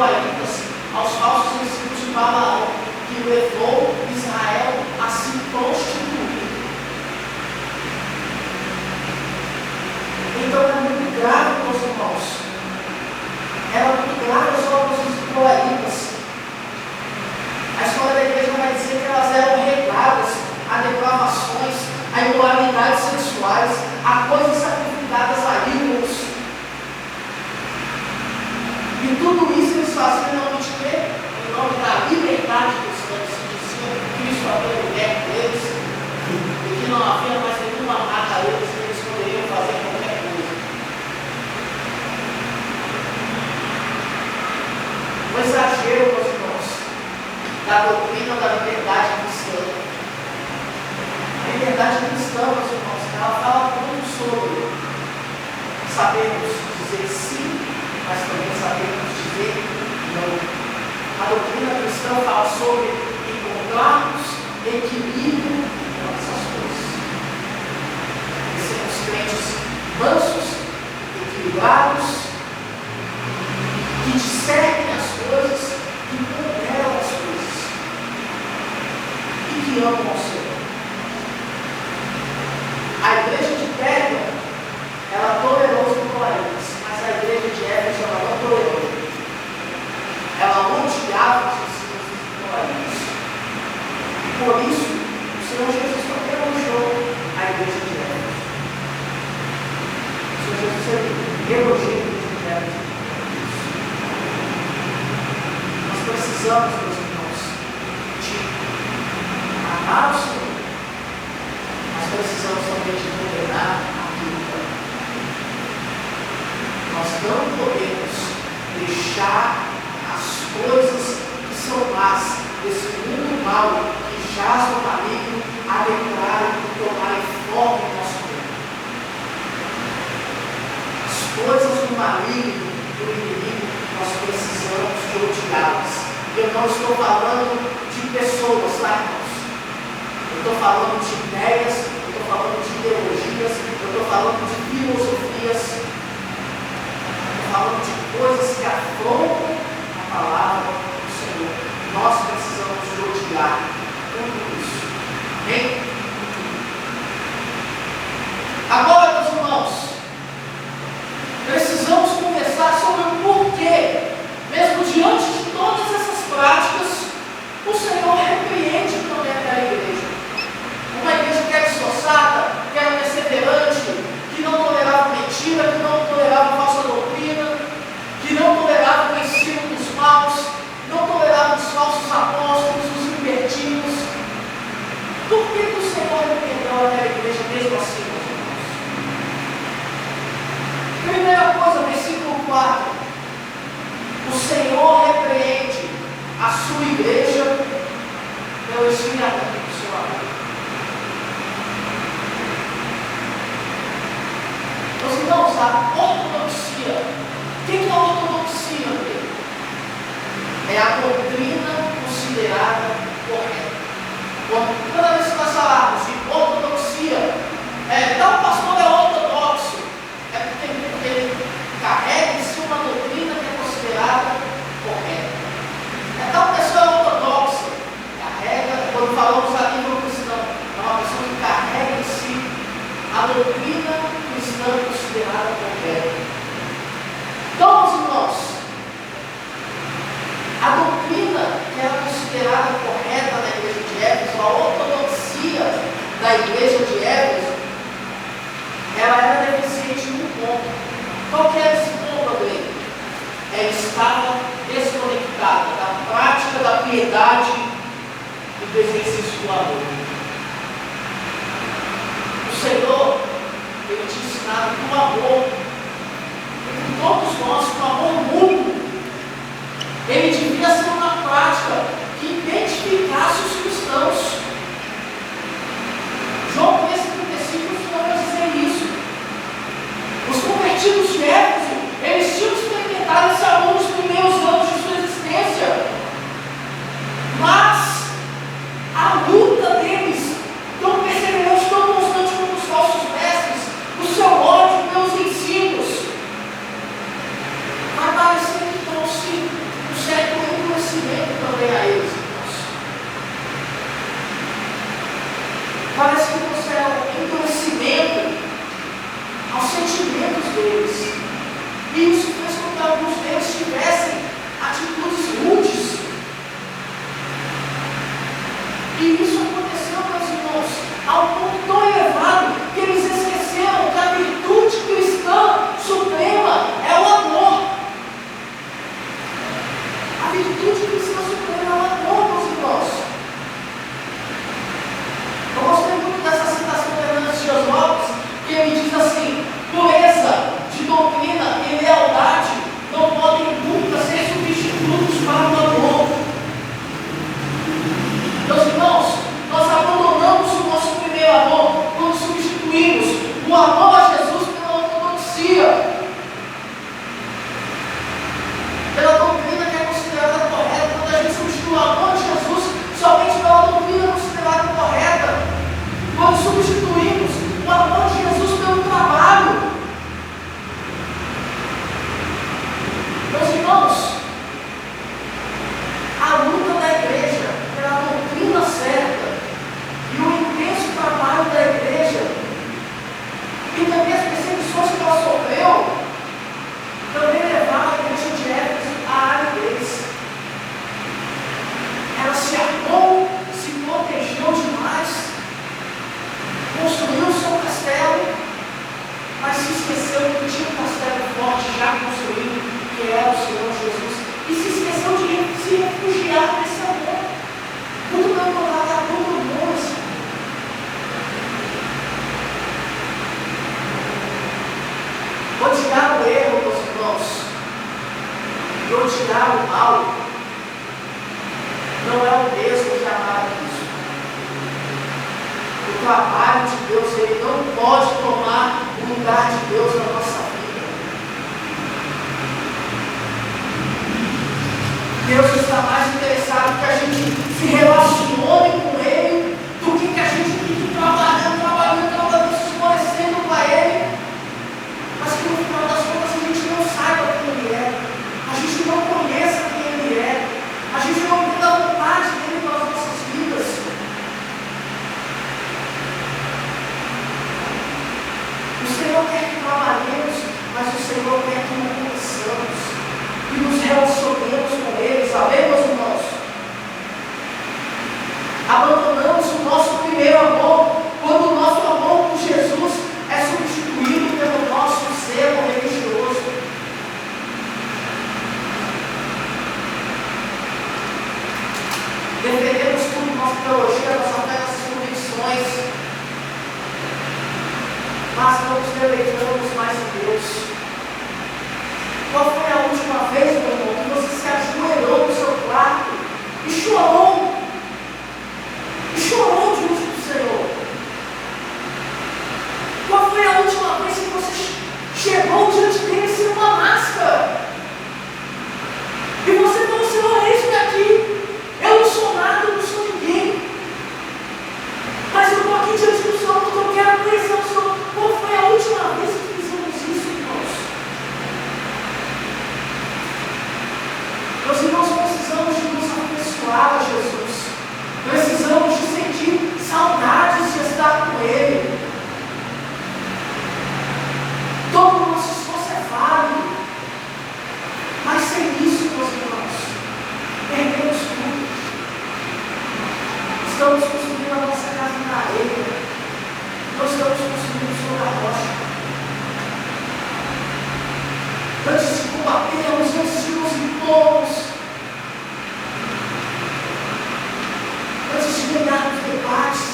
nicolaítas, aos falsos ensinos de Balaão, que levou Israel a se prostituir. Então era muito grave, meus irmãos. Era muito grave as obras dos nicolaítas. A história da igreja vai dizer que elas eram regadas a depravações, a imoralidades sexuais, a coisas sacrificadas a ídolos. E tudo isso eles faziam em nome de quê? Em nome da liberdade cristã. Se dizia que Cristo havia liberto eles e que não havia mais nenhuma marca a eles, que eles poderiam fazer qualquer coisa. O exagero, meus irmãos, da doutrina da liberdade cristã. A liberdade cristã, meus irmãos, ela fala muito sobre sabermos dizer sim, mas também sabemos dizer não. A doutrina cristã fala sobre encontrarmos equilíbrio nessas coisas. E sermos crentes mansos, equilibrados, que discernem as coisas, que ponderam as coisas e que amam ao Senhor. A igreja de Pérgamo, ela tolerou os nicolaítas, mas a igreja de Éfeso ela não tolerou. Ela odiava os ensinos dos nicolaítas. Por isso, o Senhor Jesus também elogiou a igreja de Éfeso. O Senhor Jesus elogiou a igreja de Éfeso. Nós precisamos, meus irmãos, de amar o Senhor. Nós precisamos também de condenar a vida. Nós não podemos deixar as coisas que são más desse mundo mau que jaz no maligno adentrar e tomarem forma em nosso tempo. As coisas do maligno, do inimigo, nós precisamos de odiá-las. Eu não estou falando de pessoas, tá, irmãos? Eu estou falando de ideias, eu estou falando de ideologias, eu estou falando de filosofias, eu estou falando de coisas que afrontam a palavra do Senhor. Nós precisamos de odiar tudo isso. Amém? Agora, meus irmãos, precisamos conversar sobre o porquê, mesmo diante de todas essas práticas, o Senhor repreende também aquela igreja. Uma igreja que era esforçada, que era perseverante, que não tolerava mentira, que não tolerava falsa doutrina, que não tolerava o ensino dos maus, não tolerava os falsos apóstolos, os libertinos. Por que o Senhor repreendeu aquela igreja mesmo assim, meus irmãos? Primeira coisa, versículo 4. O Senhor repreende a sua igreja pelo esfriamento do seu amor. Meus irmãos, a ortodoxia. O que é a ortodoxia? É a doutrina considerada correta. Toda vez que nós falarmos de ortodoxia, tal pastor é ortodoxo, é porque ele carrega em si uma doutrina que é considerada correta. Tal pessoa é ortodoxa, carrega, quando falamos a língua cristã, é uma pessoa que carrega em si a doutrina cristã considerada correta. Então, meus irmãos, a doutrina que era considerada correta na igreja de Éfeso, a ortodoxia da igreja de Éfeso, ela era deficiente em um ponto. Qual que era esse ponto, André? Ela estava desconectada da prática da piedade e do exercício do amor. O Senhor, Ele te ensinava que o amor, entre todos nós, o amor mútuo, ele devia ser uma prática que identificasse os cristãos. João 3,35, o Senhor vai dizer isso. Os convertidos de Éfeso, eles tinham experimentado esse amor nos primeiros anos de sua existência. Mas a luta deles, tão perseverante, tão constante como os falsos mestres, o seu ódio pelos ensinos, que é o Senhor Jesus e se esqueceu de se refugiar nesse amor. Muito pelo contrário, abandonou esse amor. Odiar o erro, meus irmãos, e odiar o mal não é o mesmo que amar isso. O trabalho de Deus, ele não pode tomar o lugar de Deus na nossa vida. Deus está mais interessado que a gente se relacione com Ele do que a gente fique trabalhando, se esmorecendo para Ele, mas que no final das contas a gente não saiba quem Ele é, a gente não conheça quem Ele é, a gente não entenda a vontade dEle para as nossas vidas. O Senhor quer que trabalhemos, mas o Senhor quer que nos conheçamos e nos relacionemos com Ele, sabemos, meus irmãos? Abandonamos o nosso primeiro amor quando o nosso amor por Jesus é substituído pelo nosso zelo religioso. Defendemos tudo, nossa teologia, nossa fé, nossas convicções, mas não nos deleitamos mais em Deus. Qual foi a última vez, meu irmão, que você se ajoelhou no seu quarto e chorou? E chorou diante do Senhor? Qual foi a última vez que você chegou diante dele sem uma máscara? E você falou, Senhor, eis-me aqui. Eu não sou nada, eu não sou ninguém. Mas eu estou aqui diante do Senhor porque eu quero conhecer o Senhor. Qual foi a última vez que fizemos isso, irmãos? Meus irmãos, precisamos de nos afeiçoar a Jesus. Precisamos de sentir saudades de estar com Ele. Todo o nosso esforço é válido. Mas sem isso, meus irmãos, perdemos tudo. Estamos construindo a nossa casa na areia. Nós estamos construindo sobre a rocha. Antes de combatermos, antes de nos impormos, antes de ganharmos debates,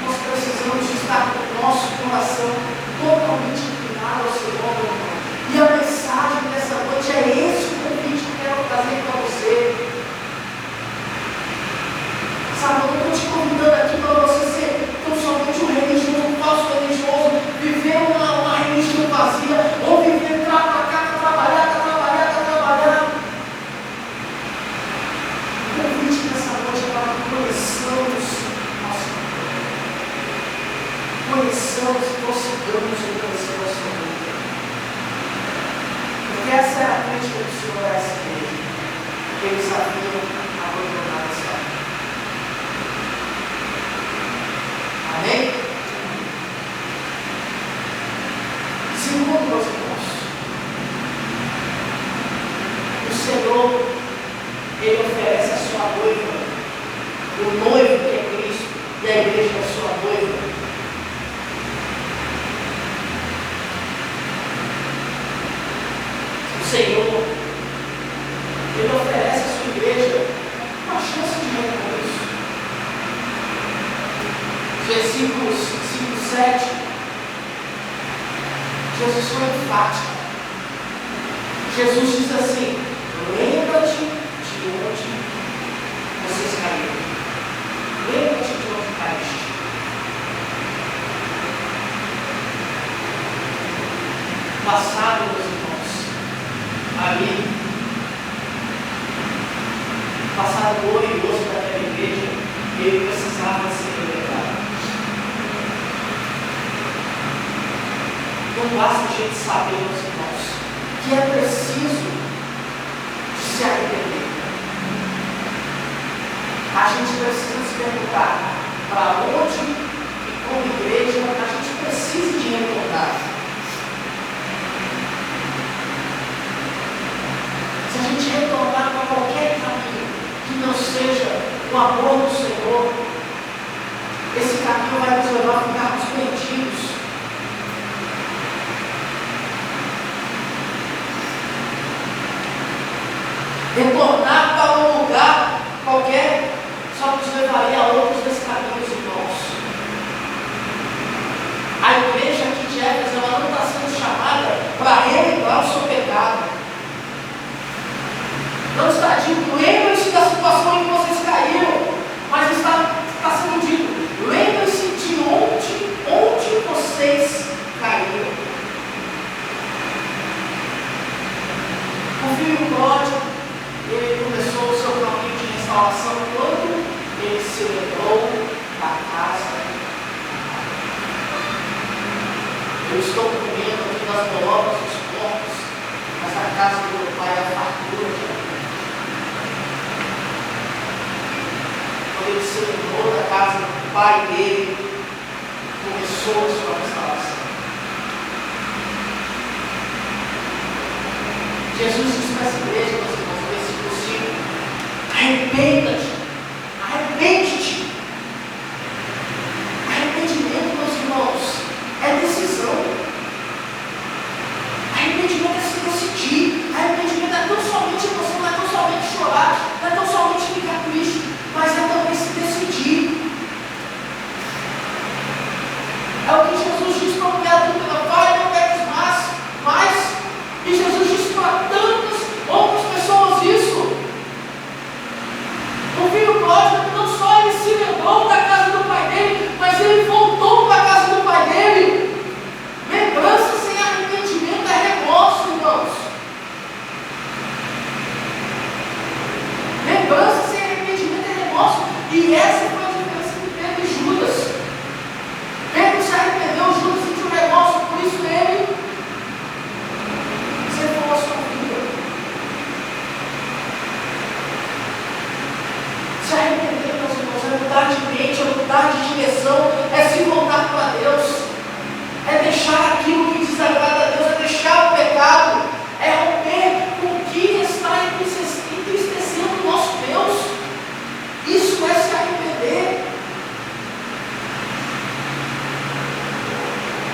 nós precisamos de estar com o nosso coração totalmente inclinado ao Senhor, meu irmão. E a mensagem dessa noite é esse o convite que eu quero trazer para você. Sabe, eu não estou te convidando aqui para você ser tão somente um religioso, um falso religioso, viver uma religião vazia, ou viver para cá, para trabalhar. O convite dessa noite é para que conheçamos nosso Deus. Conheçamos e prossigamos em conhecer o Senhor. Porque essa é a crítica do Senhor a essa igreja. Que eles sabiam abandonar essa vida. Amém? Segundo, meus irmãos, o Senhor, Ele oferece a sua noiva, o noivo que é Cristo, e a igreja é a sua noiva. O Senhor, Ele oferece à sua igreja uma chance de recomeço. Versículos 5 e 7, Jesus foi enfático. Jesus diz assim: lembra-te de onde vocês caíram. Lembra-te de onde caíste. Passado, meus irmãos, ali, passado glorioso daquela igreja, ele precisava ser libertado. Não basta a gente saber, meus irmãos, que é preciso se arrepender. A gente precisa se perguntar para onde e como igreja a gente precisa de retornar. Se a gente retornar para qualquer caminho que não seja o amor do Senhor, esse caminho vai nos levar a ficarmos perdidos. retornar para um lugar qualquer, só nos levaria a outros descaminhos, irmãos. A igreja aqui de Éfeso, ela não está sendo chamada para relembrar o seu pecado. Não está dito, lembre-se da situação em que vocês caíram, mas está sendo dito, lembre-se de onde vocês caíram. O filho pródigo, ele começou o seu caminho de restauração quando ele se lembrou da casa. Eu estou comendo aqui das bolobas dos porcos, mas a casa do meu pai é a fartura de alimento. Quando ele se lembrou da casa do pai dele, começou a sua restauração. Jesus disse para essa igreja, meus irmãos, no versículo 5, arrependa-te, arrepende-te. Arrependimento, meus irmãos, é decisão. Arrependimento é se decidir. Arrependimento não é tão somente emoção, não é tão somente chorar, não é tão somente ficar triste, mas é também se decidir. É o que Jesus disse para a mulher adúltera: vai, não peques mais. E Jesus disse para tantas outras pessoas isso. O filho pródigo, não só ele se lembrou da casa do pai dele, mas ele voltou para a casa do pai dele. Lembrança sem arrependimento é remorso, irmãos. Lembrança sem arrependimento é remorso. E essa foi a diferença entre Pedro e Judas. Pedro se arrependeu, Judas sentiu remorso, por isso ele salvou a sua vida. Se arrepender, meus irmãos, é mudar de mente, é mudar de direção, é se voltar para Deus, é deixar aquilo que desagrada a Deus, é deixar o pecado, é romper com o que está entristecendo o nosso Deus. Isso é se arrepender.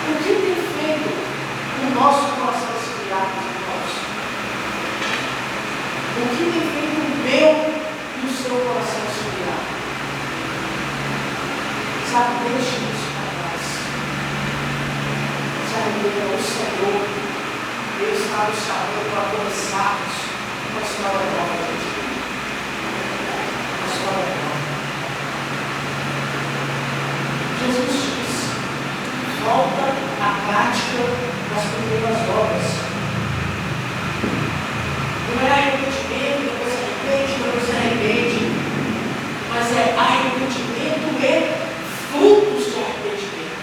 O que tem feito o nosso coração esfriar, meus irmãos? O que tem feito o meu e o seu coração esfriar? Sabe, deixe isso para trás. Sabe, o Senhor, Ele está nos chamando para começarmos uma história nova de vida. Uma história nova. Jesus disse: volta à prática das primeiras obras. Não é arrependimento, depois se arrepende, depois se arrepende, mas é arrependimento e frutos de arrependimento.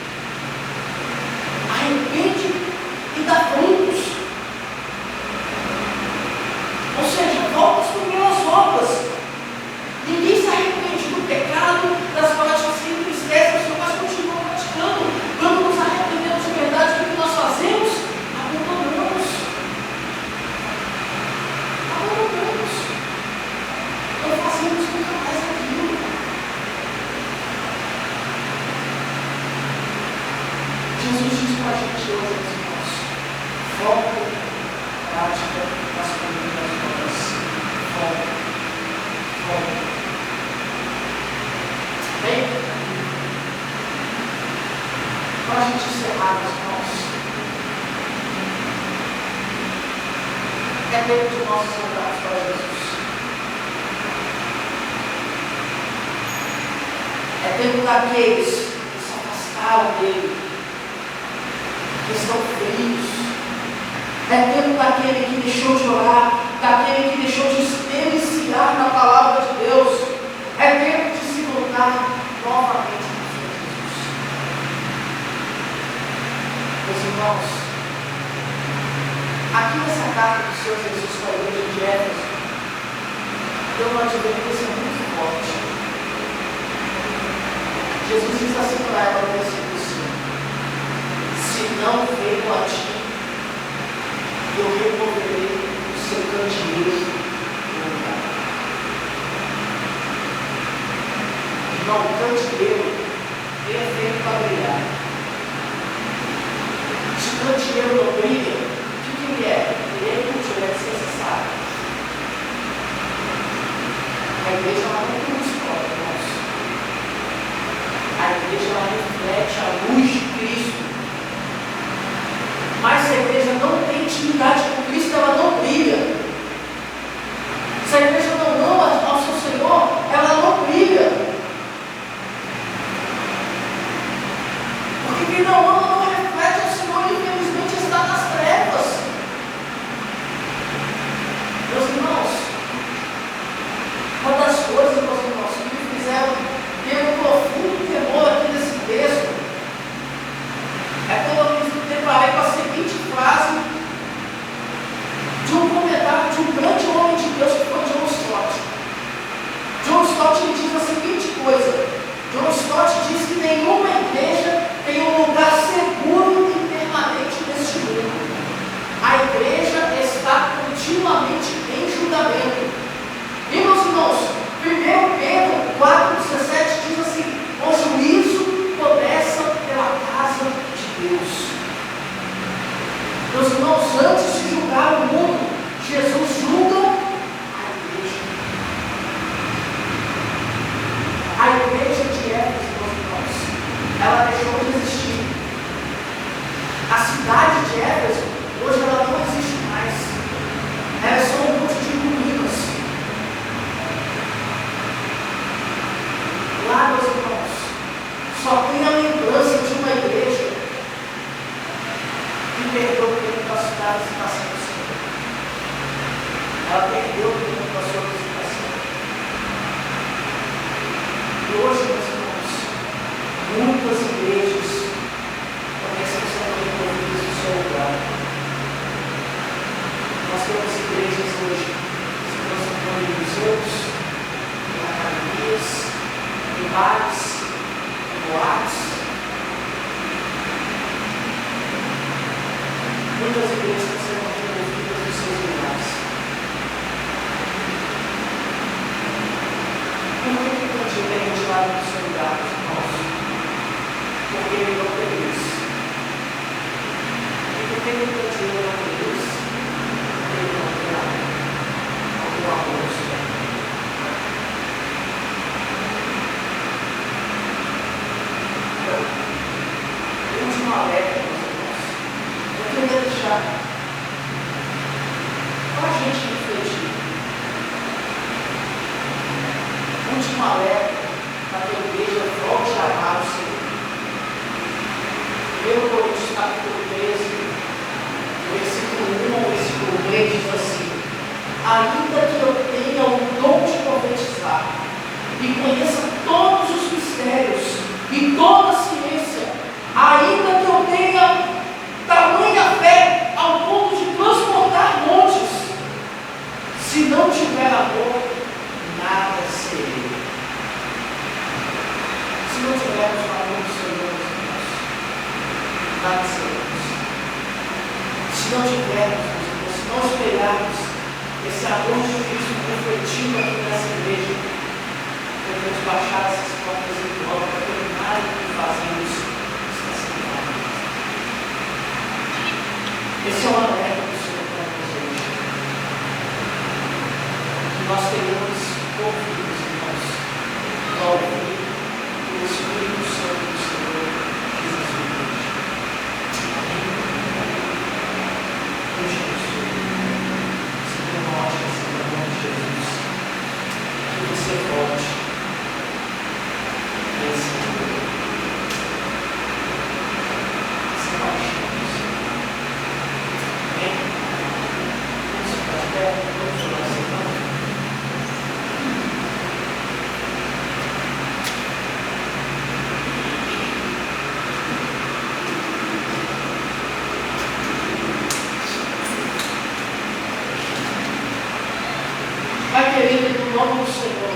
Arrepende e dá frutos. Ou seja, volta às primeiras obras. Ninguém se arrepende do pecado, das práticas que entristecem, mas continua praticando. Quando nos arrependemos de verdade, o que nós fazemos? Abandonamos. Não fazemos nunca mais aquilo. Jesus diz para a gente hoje, meus irmãos: foco, prática das primeiras obras. Foco. Bem, para a gente encerrar, meus irmãos, é tempo de nós olharmos para Jesus. É tempo daqueles que se afastaram dele, que estão frios. É tempo daquele que deixou de orar, daquele que deixou de experienciar na palavra de Deus. É tempo de se voltar novamente para o Senhor Jesus. Meus irmãos, aqui nessa carta do Senhor Jesus para a igreja de Éfeso, deu uma advertência muito forte. Jesus diz assim para ela no versículo 5: se não veio a ti, eu removerei o seu candeeiro do lugar. Irmão, o candeeiro é feito para brilhar. Se o candeeiro não brilha, o que ele é? Ele é inútil, ele é desnecessário. Ela perdeu o tempo da sua visitação. E hoje, meus irmãos, muitas igrejas começam a ser envolvidas no seu lugar. Nós temos igrejas hoje que se transformam em museus, em academias, em bares, em boates. Muitas igrejas estão sendo envolvidas nos seus lugares. Por que o cantinho é retirado do seu lugar, irmãos? Porque ele não tem isso. E por que o cantinho não tem isso? Porque ele não tem algum amor no seu. O último alerta, meus irmãos, eu queria deixar para a gente refletir. O último alerta para que a igreja volte a amar o Senhor. 1 Coríntios capítulo 13, versículo 1 ao versículo 3 diz assim: ainda que eu tenha o dom de profetizar e conheça todos os mistérios e toda a ciência, ainda que eu tenha tamanha fé ao ponto de transportar montes, se não tiver amor, nada serei. Se não tivermos o amor do Senhor, meus irmãos, nada seremos. Se não tivermos, meus irmãos, se não espelharmos esse amor de Cristo refletindo aqui nessa igreja, podemos baixar essas portas em volta para terminar o que fazemos esta semana. Esse é o alerta do Senhor para nós hoje. Que nós tenhamos ouvidos, irmãos, para ouvir o Espírito Santo do Senhor diz a sua igreja. Amém? Deus te abençoe. Senhor, uma ótima semana de Jesus. Que você volte. Pai querido, no nome do Senhor,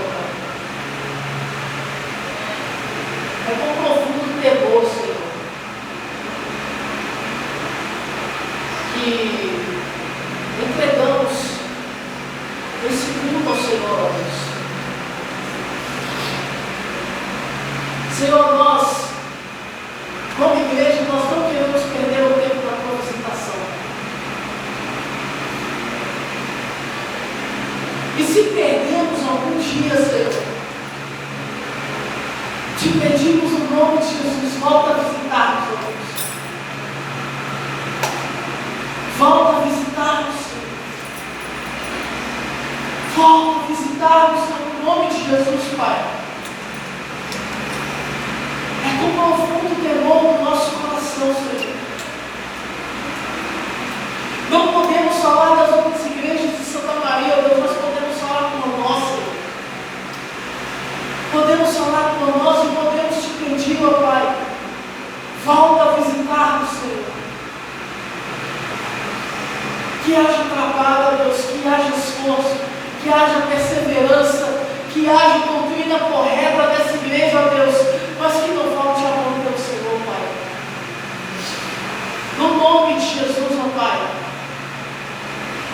é com profundo temor, Senhor, que entregamos esse culto ao Senhor, ó Deus. Senhor, nós, como igreja, nós não queremos perder o tempo da tua visitação. E se perdermos algum dia, Senhor, te pedimos no nome de Jesus, volta a visitar-nos, ó Deus. Volta a visitar-nos, Senhor. Volta a visitar-nos, Senhor, no nome de Jesus, Pai. É com profundo temor no nosso coração, Senhor. Não podemos falar das outras igrejas de Santa Maria, ó Deus, nós podemos falar com a nossa. Podemos falar com nós e podemos te pedir, ó Pai, volta a visitar-nos, Senhor. Que haja trabalho, ó Deus, que haja esforço, que haja perseverança, que haja doutrina correta dessa igreja, ó Deus, mas que não falte amor pelo Senhor, Pai. No nome de Jesus, ó Pai,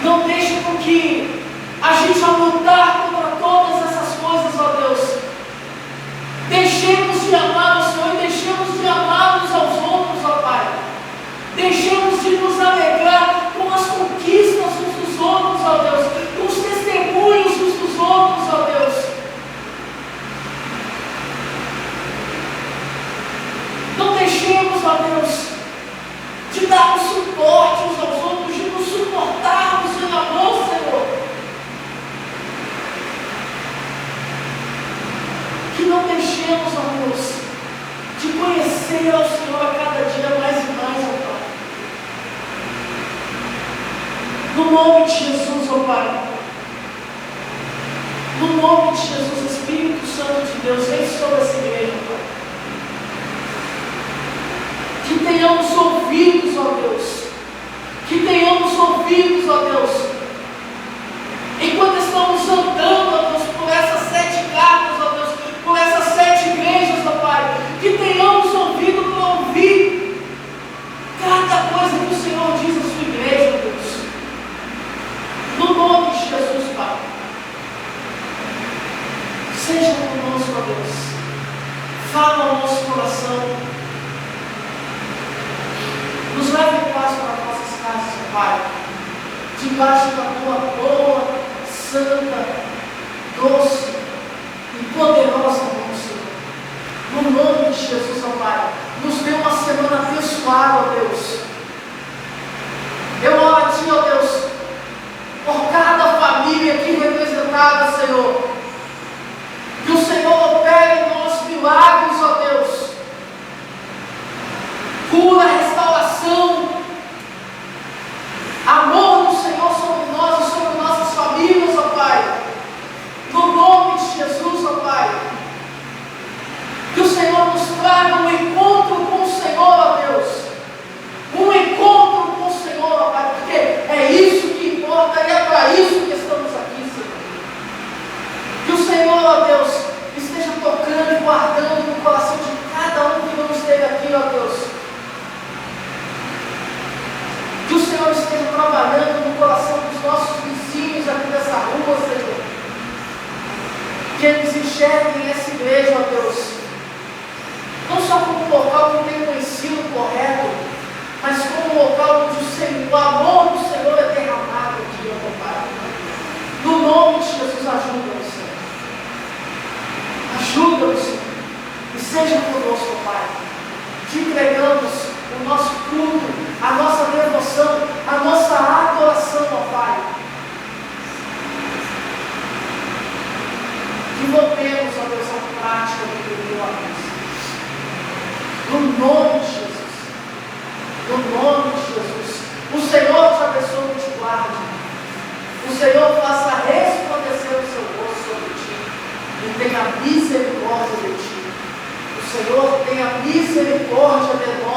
não deixe com que a gente ao lutar contra todas essas coisas, ó Deus, deixemos de amar o Senhor e deixemos de amar uns aos outros, ó Pai. Deixemos de nos alegrar com as conquistas uns dos outros, ó Deus, com os testemunhos uns dos outros, ó Deus. Não deixemos, ó Deus, de darmos suporte uns aos outros, de nos suportarmos em amor, Senhor. Que não deixemos, ó Deus, de conhecer ao Senhor a cada dia mais e mais, ó Pai. No nome de Jesus, ó Pai, nome de Jesus, Espírito Santo de Deus, vem sobre essa igreja, Pai. Que tenhamos ouvidos, ó Deus. Que tenhamos ouvidos, ó Deus. Enquanto estamos andando, ó Deus, por essas 7 cartas, ó Deus, por essas 7 igrejas, ó Pai. Que tenhamos ouvido para ouvir cada coisa que o Senhor diz à sua igreja, ó Deus. No nome de Jesus, Pai. Seja conosco, ó Deus. Fala ao nosso coração. Nos leve em paz para as nossas casas, ó Pai. Debaixo da tua boa, santa, doce e poderosa mão, Senhor. No nome de Jesus, ó Pai. Nos dê uma semana abençoada, ó Deus. Eu oro a Ti, ó Deus, por cada família aqui representada, Senhor. Que o Senhor opere em nós milagres, ó Deus. Cura, restauração, amor do Senhor sobre nós e sobre nossas famílias, ó Pai. No nome de Jesus, ó Pai. Que o Senhor nos traga um encontro com o Senhor, ó Deus. Um encontro com o Senhor, ó Pai, porque é isso que importa e é para isso que estamos aqui, Senhor. Que o Senhor, ó Deus, esteja tocando e guardando no coração de cada um que não esteve aqui, ó Deus. Que o Senhor esteja trabalhando no coração dos nossos vizinhos aqui dessa rua, Senhor. Que eles enxerguem essa igreja, ó Deus, não só como um local que tem um ensino correto, mas como um local onde o amor do Senhor é derramado aqui, ó Pai. No nome de Jesus, ajuda-nos, Senhor. Ajuda-nos, Senhor. E seja conosco, Pai. Te entregamos o nosso culto, a nossa devoção, a nossa adoração, ó Pai. Que voltemos, ó Deus, à prática do que deu a nós. No nome de Jesus. No nome de Jesus. O Senhor te abençoe e te guarde. O Senhor faça resplandecer o seu rosto sobre ti e tenha misericórdia de ti. O Senhor tenha misericórdia de nós.